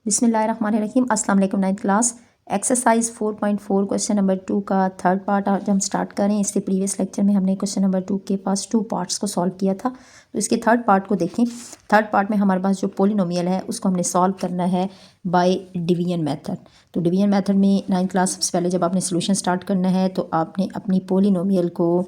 बिस्मिल्लाहिर्रहमानिर्रहीम। अस्सलाम वालेकुम। 9th class exercise 4.4 question number 2 का थर्ड पार्ट आज हम स्टार्ट करें। इससे प्रीवियस लेक्चर में हमने क्वेश्चन नंबर 2 के पास 2 पार्ट्स को सॉल्व किया था, तो इसके थर्ड पार्ट को देखें। थर्ड पार्ट में हमारे पास जो पोलिनोमियल है उसको हमने सॉल्व करना है बाय डिवीजन मेथड। तो डिवीजन मेथड में 9th क्लास सबसे पहले जब आपने सोल्यूशन स्टार्ट करना है तो आपने अपनी पोलिनोमियल को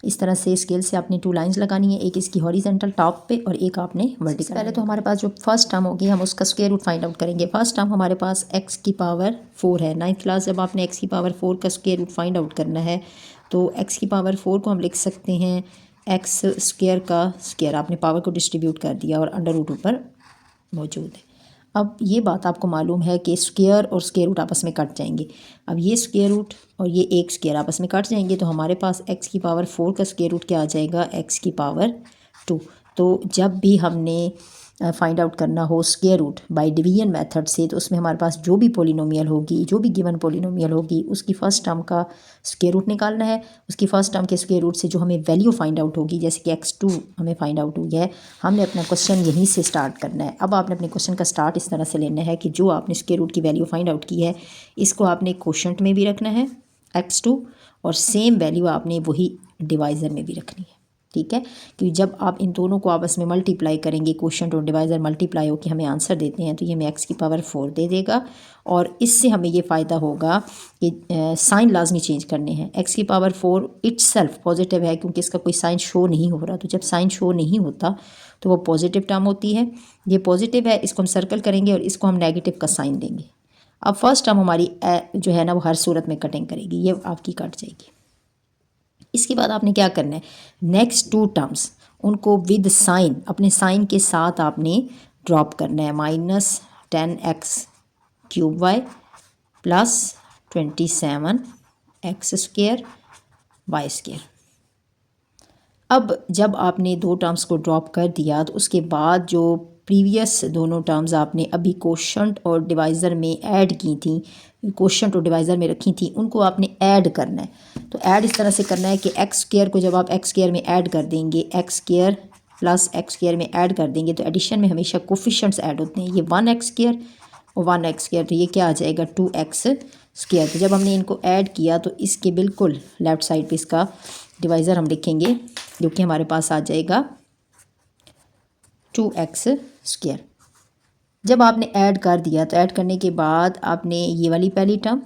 इस तरह से स्केल से आपने 2 लाइंस लगानी है, एक इसकी हॉरिजेंटल टॉप पे और एक आपने वर्टिकल। पहले तो हमारे पास जो फर्स्ट टर्म होगी हम उसका स्क्वायर रूट फाइंड आउट करेंगे। फर्स्ट टर्म हमारे पास x की पावर 4 है। 9th क्लास जब आपने x की पावर 4 का स्क्वायर रूट फाइंड आउट करना है तो x की पावर 4 को हम लिख सकते हैं x स्क्वायर का स्क्वायर। आपने पावर को डिस्ट्रीब्यूट कर दिया और अंडर रूट ऊपर मौजूद है। अब ये बात आपको मालूम है कि स्क्वायर और स्क्वायर रूट आपस में कट जाएंगे। अब ये स्क्वायर रूट और ये एक स्क्वायर आपस में कट जाएंगे तो हमारे पास x की पावर 4 का स्क्वायर रूट क्या आ जाएगा, x की पावर 2। तो जब भी हमने फाइंड आउट करना हो square root by division method से तो उसमें हमारे पास जो भी पोलिनोमियल होगी, जो भी गिवन पोलिनोमियल होगी, उसकी फ़र्स्ट टर्म का स्क्वायर रूट निकालना है। उसकी फ़र्स्ट टर्म के स्क्वायर रूट से जो हमें वैल्यू फाइंड आउट होगी, जैसे कि x2 हमें फाइंड आउट हुई है, हमने अपना क्वेश्चन यहीं से स्टार्ट करना है। अब आपने अपने क्वेश्चन का स्टार्ट इस तरह से लेना है कि जो आपने स्क्वायर रूट की वैल्यू फाइंड आउट की है इसको आपने कोशेंट में भी रखना है x2 और सेम वैल्यू आपने वही डिवाइज़र में भी रखनी है। ठीक है, क्योंकि जब आप इन दोनों को आपस में मल्टीप्लाई करेंगे, कोशेंट और डिवाइज़र मल्टीप्लाई होकर हमें आंसर देते हैं, तो ये हमें x की पावर 4 दे देगा। और इससे हमें ये फ़ायदा होगा कि साइन लाजमी चेंज करने हैं। x की पावर 4 इट्सल्फ पॉजिटिव है क्योंकि इसका कोई साइन शो नहीं हो रहा, तो जब साइन शो नहीं होता तो वो पॉजिटिव टर्म होती है। ये पॉजिटिव है, इसको हम सर्कल करेंगे और इसको हम नेगेटिव का साइन देंगे। अब फर्स्ट टर्म हमारी जो है ना वो हर सूरत में कटिंग करेगी, ये आपकी कट जाएगी। इसके बाद आपने क्या करना है, नेक्स्ट 2 टर्म्स उनको विद साइन, अपने साइन के साथ आपने ड्रॉप करना है। -10x³ plus 27x² y²। अब जब आपने 2 टर्म्स को ड्रॉप कर दिया तो उसके बाद जो प्रीवियस दोनों टर्म्स आपने अभी कोशेंट और डिवाइज़र में ऐड की थी, कोशेंट और डिवाइज़र में रखी थी, उनको आपने ऐड करना है। तो ऐड इस तरह से करना है कि x² को जब आप x² में ऐड कर देंगे, x² प्लस x² में ऐड कर देंगे तो एडिशन में हमेशा कोफिशेंट्स ऐड होते हैं। ये 1x² और 1x², तो ये क्या आ जाएगा 2x²। तो जब हमने इनको ऐड किया तो इसके बिल्कुल लेफ़्ट साइड पे इसका डिवाइज़र हम लिखेंगे जो कि हमारे पास आ जाएगा 2x²। जब आपने ऐड कर दिया तो ऐड करने के बाद आपने ये वाली पहली टर्म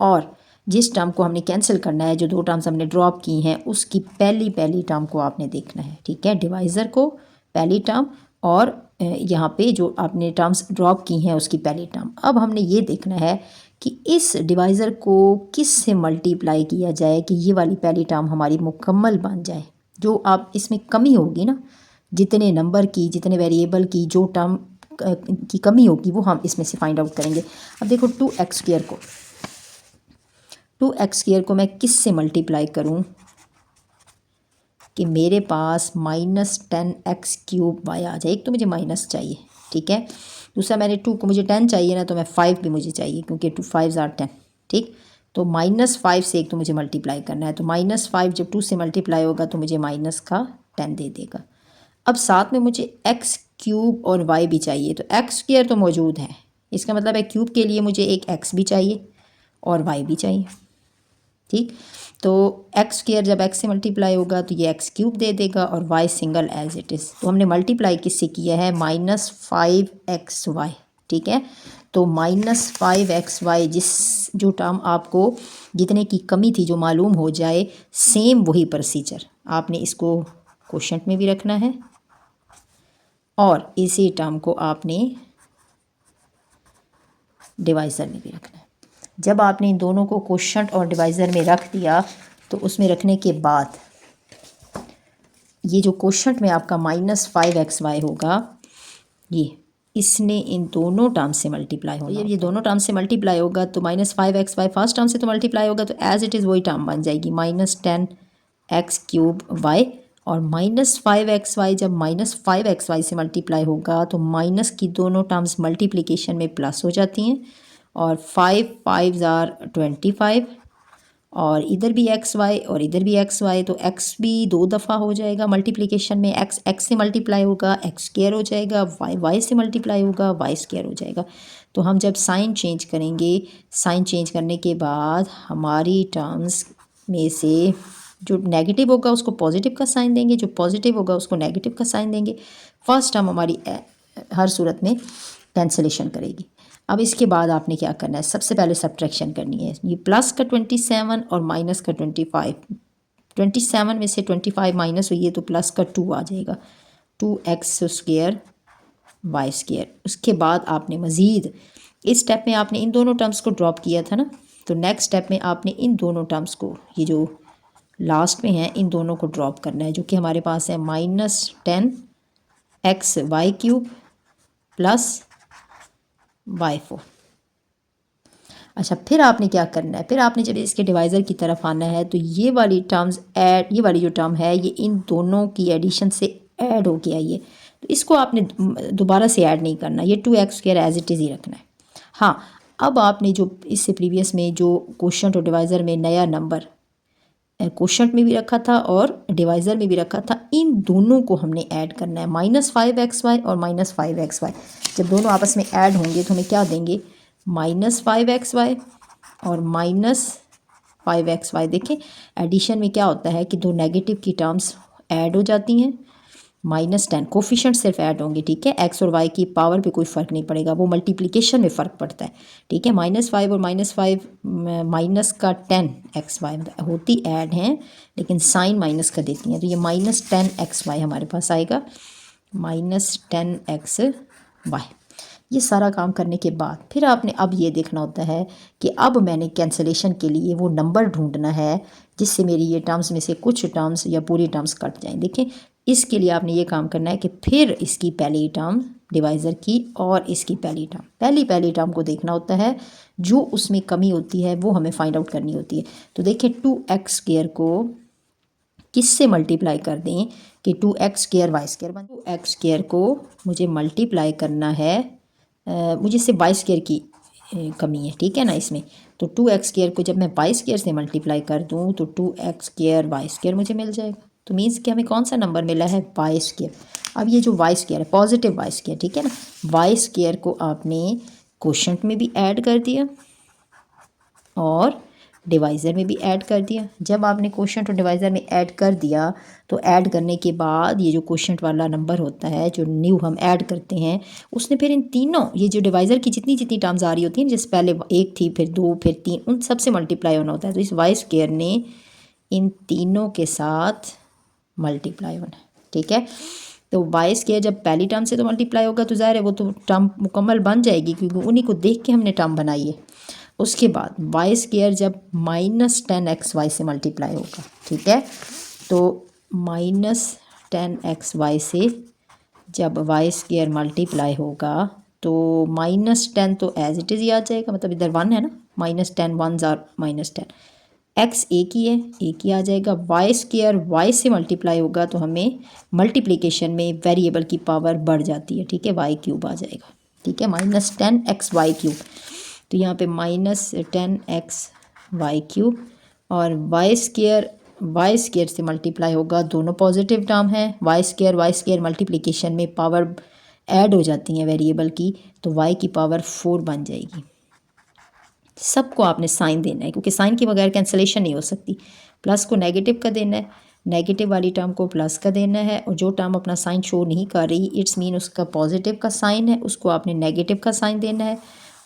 और जिस टर्म को हमने कैंसिल करना है, जो 2 टर्म्स हमने ड्रॉप की हैं उसकी पहली टर्म को आपने देखना है। ठीक है, डिवाइज़र को पहली टर्म और यहाँ पे जो आपने टर्म्स ड्रॉप की हैं उसकी पहली टर्म। अब हमने ये देखना है कि इस डिवाइज़र को किस से मल्टीप्लाई किया जाए कि ये वाली पहली टर्म हमारी मुकम्मल बन जाए। जो आप इसमें कमी होगी ना, जितने नंबर की, जितने वेरिएबल की जो टर्म की कमी होगी वो हम इसमें से फाइंड आउट करेंगे। अब देखो 2x² को मैं किस से मल्टीप्लाई करूं कि मेरे पास -10x³ y आ जाए। एक तो मुझे माइनस चाहिए, ठीक है, दूसरा मैंने 2 को मुझे 10 चाहिए ना, तो मैं 5 भी मुझे चाहिए क्योंकि 2 5 are 10। ठीक, तो -5 से एक तो मुझे मल्टीप्लाई करना है, तो -5 जब 2 से मल्टीप्लाई होगा तो मुझे -10 दे देगा। अब साथ में मुझे x³ और y भी चाहिए, तो x² तो मौजूद है, इसका मतलब है क्यूब के लिए मुझे एक x भी चाहिए और y भी चाहिए। ठीक, तो x² जब x से मल्टीप्लाई होगा तो ये x³ दे देगा और y single as it is. तो हमने मल्टीप्लाई किससे किया है, -5xy। ठीक है, तो -5xy जो टर्म आपको जितने की कमी थी जो मालूम हो जाए, सेम वही प्रोसीजर आपने इसको कोशेंट में भी रखना है और इसी टर्म को आपने डिवाइज़र में भी रखना है। जब आपने इन दोनों को कोशेंट और डिवाइज़र में रख दिया तो उसमें रखने के बाद ये जो कोशेंट में आपका -5xy होगा, ये इसने इन दोनों टर्म से मल्टीप्लाई होगा। ये दोनों टर्म से मल्टीप्लाई होगा तो -5xy फर्स्ट टर्म से तो मल्टीप्लाई होगा, तो एज इट इज़ वही टर्म बन जाएगी -10x³ और -5xy जब -5xy से मल्टीप्लाई होगा तो माइनस की दोनों टर्म्स मल्टीप्लिकेशन में प्लस हो जाती हैं और 5 5s are 25 और इधर भी एक्स वाई और इधर भी एक्स वाई, तो एक्स भी 2 दफ़ा हो जाएगा मल्टीप्लिकेशन में, एक्स एक्स से मल्टीप्लाई होगा एक्स स्क्वायर हो जाएगा, वाई वाई से मल्टीप्लाई होगा वाई स्क्वायर हो जाएगा। तो हम जब साइन चेंज करेंगे, साइन चेंज करने के बाद हमारी टर्म्स में से जो नेगेटिव होगा उसको पॉजिटिव का साइन देंगे, जो पॉजिटिव होगा उसको नेगेटिव का साइन देंगे। फर्स्ट टर्म हमारी हर सूरत में कैंसिलेशन करेगी। अब इसके बाद आपने क्या करना है, सबसे पहले सब्ट्रैक्शन करनी है। ये प्लस का 27 और माइनस का 25, 27 में से 25 माइनस हुई है तो प्लस का 2 आ जाएगा, 2x स्क्वायर वाई स्क्वायर। उसके बाद आपने मज़ीद इस स्टेप में आपने इन दोनों टर्म्स को ड्रॉप किया था ना, तो नेक्स्ट स्टेप में आपने इन दोनों टर्म्स को, ये जो लास्ट में है, इन दोनों को ड्रॉप करना है, जो कि हमारे पास है -10x(y³ प्लस y4। अच्छा, फिर आपने क्या करना है, फिर आपने जब इसके डिवाइज़र की तरफ आना है तो ये वाली टर्म्स ऐड, ये वाली जो टर्म है ये इन दोनों की एडिशन से ऐड हो के आई है, तो इसको आपने दोबारा से ऐड नहीं करना, ये 2x² एज इट इज़ ही रखना है। हाँ, अब आपने जो इससे प्रीवियस में जो क्वोशंट और डिवाइज़र में नया नंबर क्वोशंट में भी रखा था और डिवाइज़र में भी रखा था, इन दोनों को हमने ऐड करना है, -5xy और -5xy। जब दोनों आपस में ऐड होंगे तो हमें क्या देंगे, -5xy और -5xy। देखें एडिशन में क्या होता है कि दो नेगेटिव की टर्म्स ऐड हो जाती हैं, -10 कोफिशेंट सिर्फ ऐड होंगे, ठीक है, एक्स और वाई की पावर पे कोई फ़र्क नहीं पड़ेगा, वो मल्टीप्लिकेशन में फ़र्क पड़ता है, ठीक है। -5 और -5 माइनस का 10xy होती ऐड हैं लेकिन साइन माइनस का देती हैं, तो ये -10xy हमारे पास आएगा, -10xy। ये सारा काम करने के बाद फिर आपने अब ये देखना होता है कि अब मैंने कैंसिलेशन के लिए वो नंबर ढूंढना है जिससे मेरी ये टर्म्स में से कुछ टर्म्स या पूरी टर्म्स कट जाएं। देखें, इसके लिए आपने ये काम करना है कि फिर इसकी पहली टर्म डिवाइज़र की और इसकी पहली पहली टर्म को देखना होता है, जो उसमें कमी होती है वो हमें फाइंड आउट करनी होती है। तो देखिए 2x² को किससे मल्टीप्लाई कर दें कि 2x² y² बन, 2x² को मुझे मल्टीप्लाई करना है, मुझे सिर्फ y² की कमी है, ठीक है ना इसमें, तो 2x² को जब मैं y² से मल्टीप्लाई कर दूं तो 2x² y² मुझे मिल जाएगा। तो मीन्स कि हमें कौन सा नंबर मिला है, y²। अब ये जो y² है पॉजिटिव y², ठीक है ना, y² को आपने क्वोशंट में भी ऐड कर दिया और डिवाइज़र में भी ऐड कर दिया। जब आपने क्वोशंट और डिवाइज़र में ऐड कर दिया तो ऐड करने के बाद ये जो क्वोशंट वाला नंबर होता है जो न्यू हम ऐड करते हैं, उसने फिर इन तीनों, ये जो डिवाइज़र की जितनी जितनी टर्म्स आ रही होती हैं, जैसे पहले 1 थी फिर 2 फिर 3, उन सब से मल्टीप्लाई होना होता है। तो इस y² ने इन तीनों के साथ मल्टीप्लाई होना है, ठीक है। तो y² जब पहली टर्म से तो मल्टीप्लाई होगा तो ज़ाहिर है वो तो टर्म मुकम्मल बन जाएगी क्योंकि उन्हीं को देख के हमने टर्म बनाई है। उसके बाद y² जब -10xy से मल्टीप्लाई होगा, ठीक है, तो -10xy से जब y² मल्टीप्लाई होगा तो -10 तो एज इट इज़ ही आ जाएगा, मतलब इधर 1 है ना, -10 1s आर -10, x एक ही है, एक ही आ जाएगा। y² y से मल्टीप्लाई होगा तो हमें मल्टीप्लिकेशन में वेरिएबल की पावर बढ़ जाती है, ठीक है, y³ आ जाएगा, ठीक है, -10xy³। तो यहाँ पे -10xy³ और y² से मल्टीप्लाई होगा, दोनों पॉजिटिव टर्म है, y² मल्टीप्लिकेशन में पावर ऐड हो जाती हैं वेरिएबल की, तो y की पावर 4 बन जाएगी। सबको आपने साइन देना है क्योंकि साइन के बगैर कैंसिलेशन नहीं हो सकती। प्लस को नेगेटिव का देना है, नेगेटिव वाली टर्म को प्लस का देना है, और जो टर्म अपना साइन शो नहीं कर रही, इट्स मीन उसका पॉजिटिव का साइन है, उसको आपने नेगेटिव का साइन देना है।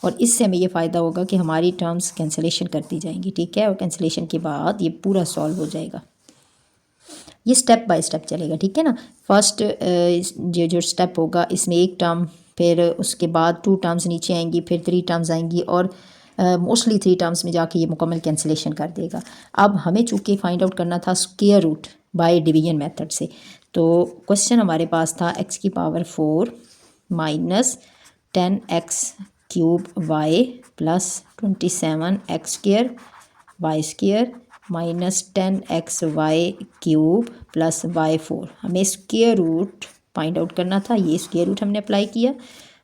और इससे हमें ये फ़ायदा होगा कि हमारी टर्म्स कैंसिलेशन करती जाएंगी, ठीक है, और कैंसिलेशन के बाद ये पूरा सॉल्व हो जाएगा। ये स्टेप बाय स्टेप चलेगा, ठीक है ना। फर्स्ट ये जो स्टेप होगा इसमें एक टर्म, फिर उसके बाद 2 टर्म्स नीचे आएंगी, फिर 3 टर्म्स आएंगी और मोस्टली 3 टर्म्स में जाके ये मुकम्मल कैंसिलेशन कर देगा। अब हमें चूँकि फाइंड आउट करना था square root by division method से, तो क्वेश्चन हमारे पास था x⁴ -10x³ y plus 27x² y² -10xy³ plus y4। हमें स्क्वायर रूट फाइंड आउट करना था, ये स्क्वायर रूट हमने अप्लाई किया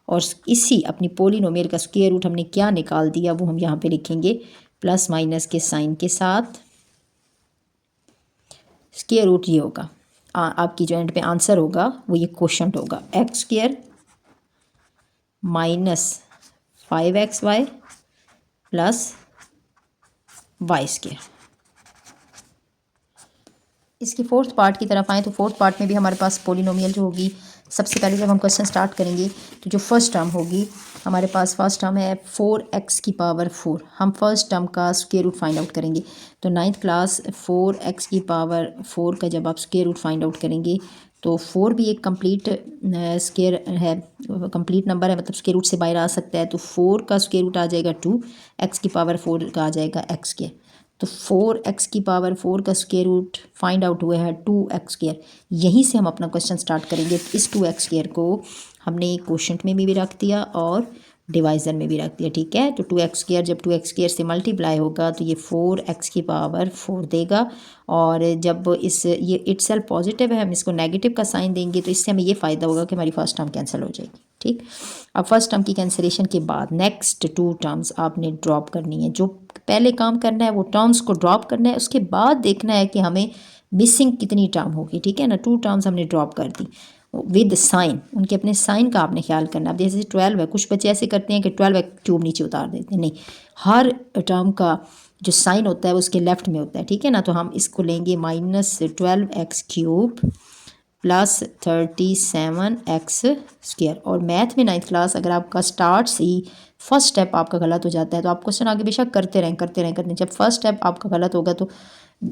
और इसी अपनी पोलिनोमियल का स्क्वायर रूट हमने क्या निकाल दिया वो हम यहाँ पे लिखेंगे प्लस माइनस के साइन के साथ स्क्वायर रूट ये होगा। आपकी जो एंड पे आंसर होगा वो ये क्वोशंट होगा, X square minus 5xy plus Y square. इसकी फोर्थ पार्ट की तरफ आएँ तो फोर्थ पार्ट में भी हमारे पास पोलिनोमियल जो होगी, सबसे पहले जब हम क्वेश्चन स्टार्ट करेंगे तो जो फर्स्ट टर्म होगी हमारे पास, फर्स्ट टर्म है 4x की पावर 4। हम फर्स्ट टर्म का स्क्वायर रूट फाइंड आउट करेंगे। तो नाइन्थ क्लास 4x की पावर 4 का जब आप स्क्वायर रूट फाइंड आउट करेंगे तो 4 भी एक कंप्लीट स्क्वायर है, कंप्लीट नंबर है, मतलब स्क्वायर रूट से बाहर आ सकता है। तो 4 का स्क्वायर रूट आ जाएगा 2, x की पावर 4 का आ जाएगा x स्क्वायर। तो 4x की पावर 4 का स्क्वायर रूट फाइंड आउट हुआ है 2x स्क्वायर। यहीं से हम अपना क्वेश्चन स्टार्ट करेंगे। इस 2x स्क्वायर को हमने क्वोशंट में भी रख दिया और डिवाइज़र में भी रख दिया, ठीक है। तो 2x स्क्वायर जब 2x स्क्वायर से मल्टीप्लाई होगा तो ये 4x की पावर 4 देगा। और जब ये इटसेल्फ पॉजिटिव है, हम इसको नेगेटिव का साइन देंगे तो इससे हमें ये फ़ायदा होगा कि हमारी फर्स्ट टर्म कैंसिल हो जाएगी, ठीक। अब फर्स्ट टर्म की कैंसिलेशन के बाद नेक्स्ट 2 टर्म्स आपने ड्रॉप करनी है। जो पहले काम करना है वो टर्म्स को ड्रॉप करना है, उसके बाद देखना है कि हमें मिसिंग कितनी टर्म होगी, ठीक है ना। 2 टर्म्स हमने ड्रॉप कर दी विद साइन, उनके अपने साइन का आपने ख्याल करना। अब जैसे 12 है, कुछ बच्चे ऐसे करते हैं कि 12 क्यूब नीचे उतार देते हैं, नहीं, हर टर्म का जो साइन होता है वो उसके लेफ्ट में होता है, ठीक है ना। तो हम इसको लेंगे -12x cube plus 37x square. और मैथ में 9th क्लास अगर आपका स्टार्ट से ही फर्स्ट स्टेप आपका गलत हो जाता है तो आप क्वेश्चन आगे बेशक करते रहें। जब फर्स्ट स्टेप आपका गलत होगा तो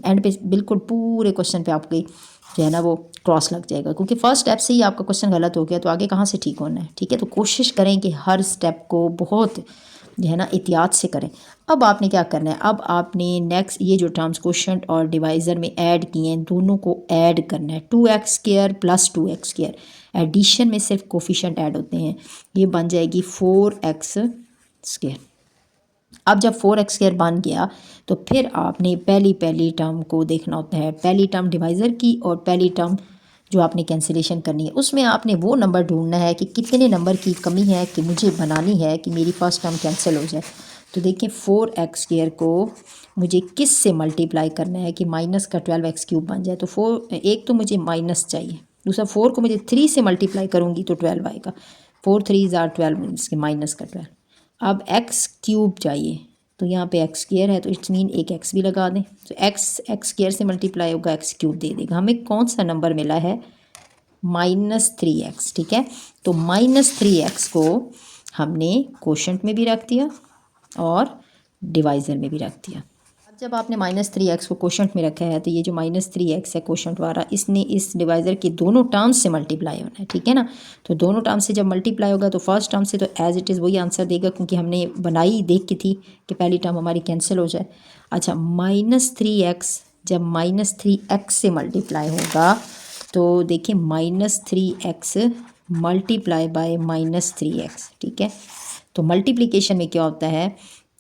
एंड पे बिल्कुल पूरे क्वेश्चन पे आपकी जो है ना वो क्रॉस लग जाएगा, क्योंकि फर्स्ट स्टेप से ही आपका क्वेश्चन गलत हो गया तो आगे कहाँ से ठीक होना है, ठीक है। तो कोशिश करें कि हर स्टेप को बहुत जो है ना एहतियात से करें। अब आपने क्या करना है, अब आपने नेक्स्ट ये जो टर्म्स क्वोशंट और डिवाइज़र में ऐड किए हैं दोनों को ऐड करना है। 2x square plus 2x square, addition में सिर्फ कोफिशिएंट ऐड होते हैं, ये बन जाएगी 4x स्क्वायर। अब जब 4x स्क्वायर बन गया तो फिर आपने पहली टर्म को देखना होता है, पहली टर्म डिवाइज़र की और पहली टर्म जो आपने कैंसिलेशन करनी है उसमें आपने वो नंबर ढूंढना है कि कितने नंबर की कमी है कि मुझे बनानी है कि मेरी फर्स्ट टर्म कैंसिल हो जाए। तो देखिए 4x स्क्वायर को मुझे किस से मल्टीप्लाई करना है कि माइनस का 12x क्यूब बन जाए। तो 4, एक तो मुझे माइनस चाहिए, दूसरा 4 को मुझे 3 से मल्टीप्लाई करूँगी तो 12 आएगा, 4 3 = 12, इसके माइनस का 12। अब x क्यूब चाहिए तो यहाँ पे x स्क्वायर है तो इट्स मीन एक x भी लगा दें, तो x स्क्वायर से मल्टीप्लाई होगा x क्यूब दे देगा। हमें कौन सा नंबर मिला है, -3x, ठीक है। तो -3x को हमने क्वोशंट में भी रख दिया और डिवाइज़र में भी रख दिया। अब जब आपने -3x को क्वोशंट में रखा है तो ये जो -3x है क्वोशंट वाला, इसने इस डिवाइज़र के दोनों टर्म्स से मल्टीप्लाई होना है, ठीक है ना। तो दोनों टर्म्स से जब मल्टीप्लाई होगा तो फर्स्ट टर्म से तो एज़ इट इज़ वही आंसर देगा, क्योंकि हमने बनाई देख की थी कि पहली टर्म हमारी कैंसिल हो जाए। अच्छा, -3x जब -3x से मल्टीप्लाई होगा तो देखिए -3x मल्टीप्लाई बाय -3x, ठीक है। तो मल्टीप्लिकेशन में क्या होता है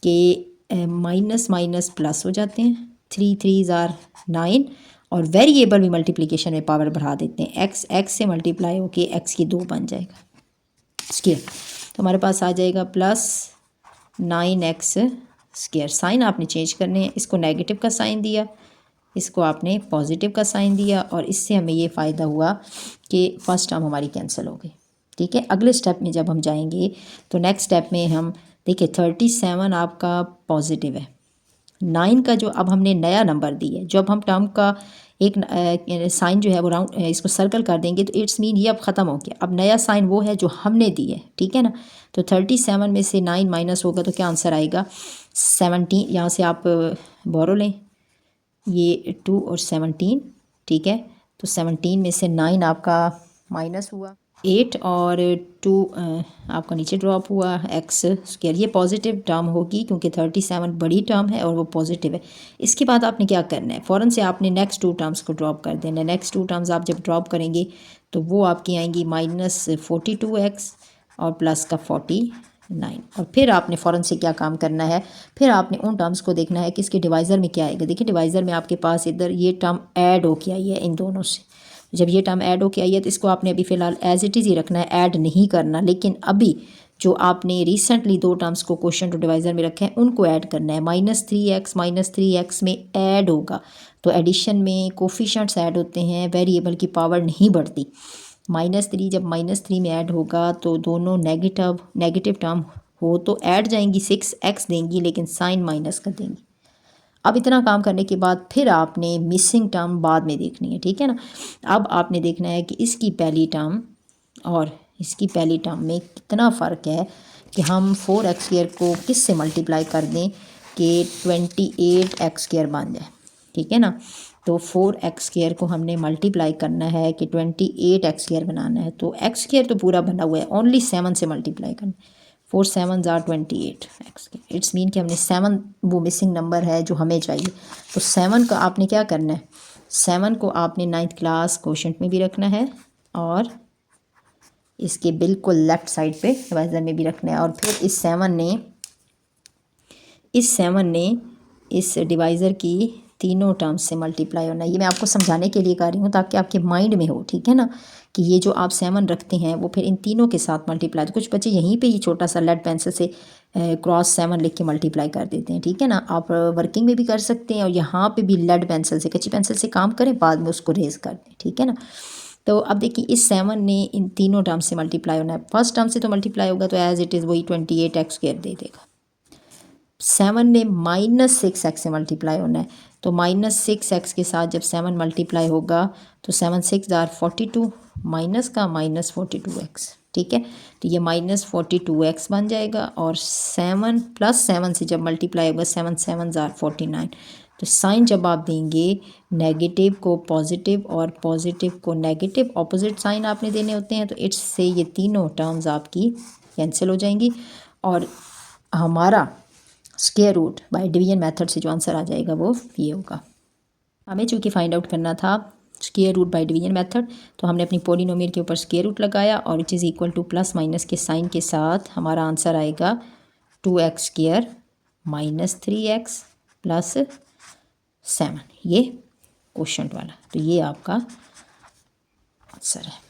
कि माइनस माइनस प्लस हो जाते हैं, 3 3 = 9, और वेरिएबल भी मल्टीप्लिकेशन में पावर बढ़ा देते हैं, x से मल्टीप्लाई होके x की 2 बन जाएगा स्क्वायर। तो हमारे पास आ जाएगा +9x स्क्वायर। साइन आपने चेंज करने हैं, इसको नेगेटिव का साइन दिया, इसको आपने पॉजिटिव का साइन दिया, और इससे हमें ये फ़ायदा हुआ कि फर्स्ट टर्म हमारी कैंसिल हो गई, ठीक है। अगले स्टेप में जब हम जाएंगे तो नेक्स्ट स्टेप में हम देखिए 37 आपका पॉजिटिव है, 9 का जो अब हमने नया नंबर दी है, जब हम टर्म का एक साइन जो है वो राउंड इसको सर्कल कर देंगे तो इट्स मीन ये अब ख़त्म हो गया, अब नया साइन वो है जो हमने दी है, ठीक है ना। तो 37 में से 9 माइनस होगा तो क्या आंसर आएगा, 17। यहाँ से आप बोरो लें, ये 2 और 17, ठीक है। तो 17 में से 9 आपका माइनस हुआ, 8 और 2 आपका नीचे ड्रॉप हुआ, x स्क्वायर। ये पॉजिटिव टर्म होगी क्योंकि 37 बड़ी टर्म है और वो पॉजिटिव है। इसके बाद आपने क्या करना है, फ़ौरन से आपने नेक्स्ट 2 टर्म्स को ड्रॉप कर देना है। नेक्स्ट 2 टर्म्स आप जब ड्रॉप करेंगे तो वो आपकी आएंगी -42x और प्लस का 49, और फिर आपने फ़ौरन से क्या काम करना है, फिर आपने उन टर्म्स को देखना है कि इसके डिवाइज़र में क्या आएगा। देखिए डिवाइज़र में आपके पास इधर ये टर्म ऐड हो के आई है इन दोनों से, जब ये टर्म ऐड हो के आई है तो इसको आपने अभी फ़िलहाल एज़ इट इज़ ही रखना है, ऐड नहीं करना। लेकिन अभी जो आपने रिसेंटली 2 टर्म्स को क्वेश्चन टू डिवाइज़र में रखे हैं उनको ऐड करना है। -3x में ऐड होगा, तो एडिशन में कोफिशिएंट्स ऐड होते हैं, वेरिएबल की पावर नहीं बढ़ती। -3 जब -3 में ऐड होगा तो दोनों नेगेटिव टर्म हो तो ऐड जाएंगी, 6x देंगी, लेकिन साइन माइनस कर देंगी। अब इतना काम करने के बाद फिर आपने मिसिंग टर्म बाद में देखनी है, ठीक है ना। अब आपने देखना है कि इसकी पहली टर्म और इसकी पहली टर्म में कितना फ़र्क है कि हम 4x² को किस से मल्टीप्लाई कर दें कि 28x² बन जाए, ठीक है ना। तो 4x² को हमने मल्टीप्लाई करना है कि 28x² बनाना है, तो x² तो पूरा बना हुआ है, ओनली 7 से मल्टीप्लाई करना है। 4 7 आर 28x²। इट्स मीन कि हमने 7 वो मिसिंग नंबर है जो हमें चाहिए। तो 7 का आपने क्या करना है, 7 को आपने 9th क्लास क्वोशंट में भी रखना है और इसके बिल्कुल लेफ़्ट साइड पे डिवाइज़र में भी रखना है। और फिर इस 7 ने इस डिवाइज़र की तीनों टर्म्स से मल्टीप्लाई होना है। ये मैं आपको समझाने के लिए कर रही हूँ ताकि आपके माइंड में हो, ठीक है ना, कि ये जो आप 7 रखते हैं वो फिर इन तीनों के साथ मल्टीप्लाई। तो कुछ बच्चे यहीं पे ही छोटा सा लेड पेंसिल से क्रॉस 7 लिख के मल्टीप्लाई कर देते हैं, ठीक है ना। आप वर्किंग में भी कर सकते हैं और यहाँ पे भी लेड पेंसिल से, कच्ची पेंसिल से काम करें, बाद में उसको रेज़ कर दें, ठीक है ना। तो अब देखिए इस 7 ने इन तीनों टर्म से मल्टीप्लाई होना है। फर्स्ट टर्म से तो मल्टीप्लाई होगा तो एज इट इज़ वही 28x² दे देगा। 7 ने -6x से मल्टीप्लाई होना है, तो -6x के साथ जब 7 मल्टीप्लाई होगा तो 7 6 आर 42, माइनस का -42x, ठीक है। तो ये -42x बन जाएगा और 7 + 7 से जब मल्टीप्लाई होगा 7 7 आर 49। तो साइन जब आप देंगे नेगेटिव को पॉजिटिव और पॉजिटिव को नेगेटिव, ऑपोजिट साइन आपने देने होते हैं, तो इट्स से ये तीनों टर्म्स आपकी कैंसिल हो जाएंगी और हमारा square root by division method से जो आंसर आ जाएगा वो ये होगा। हमें चूँकि फाइंड आउट करना था square root by division method, तो हमने अपनी पॉलिनोमियल के ऊपर स्क्वायर रूट लगाया और which is equal two plus minus के साइन के साथ हमारा आंसर आएगा 2x² - 3x + 7, ये क्वोशंट वाला। तो ये आपका आंसर है।